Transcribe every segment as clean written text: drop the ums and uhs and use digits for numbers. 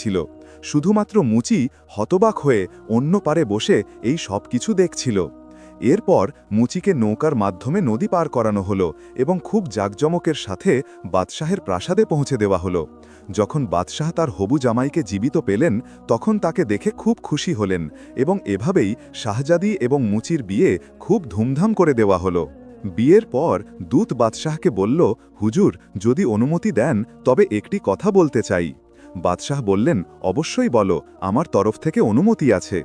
ছিল। শুধুমাত্র মুচি হতবাক হয়ে অন্য পারে বসে এই সব কিছু দেখছিল। এরপর মুচিকে নৌকার মাধ্যমে নদী পার করানো হলো এবং খুব জাঁকজমকের সাথে বাদশাহের প্রাসাদে পৌঁছে দেওয়া হলো। যখন বাদশাহ তার হবু জামাইকে জীবিত পেলেন তখন তাকে দেখে খুব খুশি হলেন এবং এভাবেই শাহজাদি এবং মুচির বিয়ে খুব ধুমধাম করে দেওয়া হলো। বিয়ের পর দূত বাদশাহকে বলল, হুজুর, যদি অনুমতি দেন তবে একটি কথা বলতে চাই। বাদশাহ বললেন, অবশ্যই বলো, আমার তরফ থেকে অনুমতি আছে।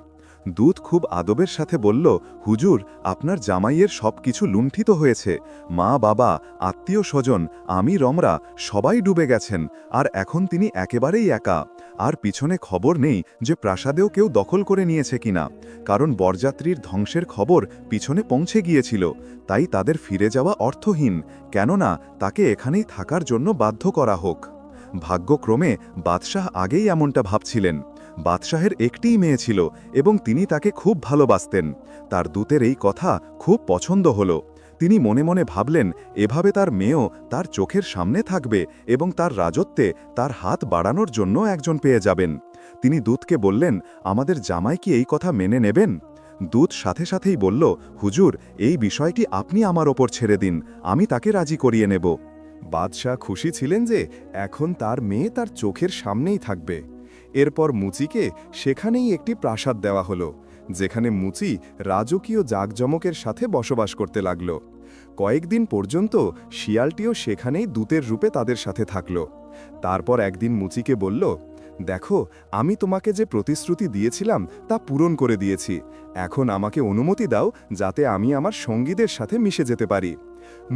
দূত খুব আদবের সাথে বলল, হুজুর, আপনার জামাইয়ের সব কিছু লুণ্ঠিত হয়েছে। মা, বাবা, আত্মীয় স্বজন, আমি রমরা সবাই ডুবে গেছেন, আর এখন তিনি একেবারেই একা। আর পিছনে খবর নেই যে প্রাসাদেও কেউ দখল করে নিয়েছে কিনা, কারণ বরযাত্রীর ধ্বংসের খবর পিছনে পৌঁছে গিয়েছিল। তাই তাদের ফিরে যাওয়া অর্থহীন, কেননা তাকে এখানেই থাকার জন্য বাধ্য করা হোক। ভাগ্যক্রমে বাদশাহ আগেই এমনটা ভাবছিলেন। বাদশাহের একটিই মেয়ে ছিল এবং তিনি তাকে খুব ভালোবাসতেন। তার দূতের এই কথা খুব পছন্দ হলো। তিনি মনে মনে ভাবলেন, এভাবে তার মেয়েও তার চোখের সামনে থাকবে এবং তার রাজত্বে তার হাত বাড়ানোর জন্য একজন পেয়ে যাবেন। তিনি দূতকে বললেন, আমাদের জামাই কি এই কথা মেনে নেবেন? দূত সাথে সাথেই বলল, হুজুর, এই বিষয়টি আপনি আমার ওপর ছেড়ে দিন, আমি তাকে রাজি করিয়ে নেব। বাদশাহ খুশি ছিলেন যে এখন তার মেয়ে তার চোখের সামনেই থাকবে। এরপর মুচিকে সেখানেই একটি প্রাসাদ দেওয়া হলো, যেখানে মুচি রাজকীয় জাঁকজমকের সাথে বসবাস করতে লাগল। কয়েকদিন পর্যন্ত শিয়ালটিও সেখানেই দূতের রূপে তাদের সাথে থাকল। তারপর একদিন মুচিকে বলল, দেখো, আমি তোমাকে যে প্রতিশ্রুতি দিয়েছিলাম তা পূরণ করে দিয়েছি। এখন আমাকে অনুমতি দাও যাতে আমি আমার সঙ্গীদের সাথে মিশে যেতে পারি।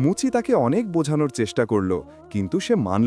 মুচি তাকে অনেক বোঝানোর চেষ্টা করল, কিন্তু সে মানল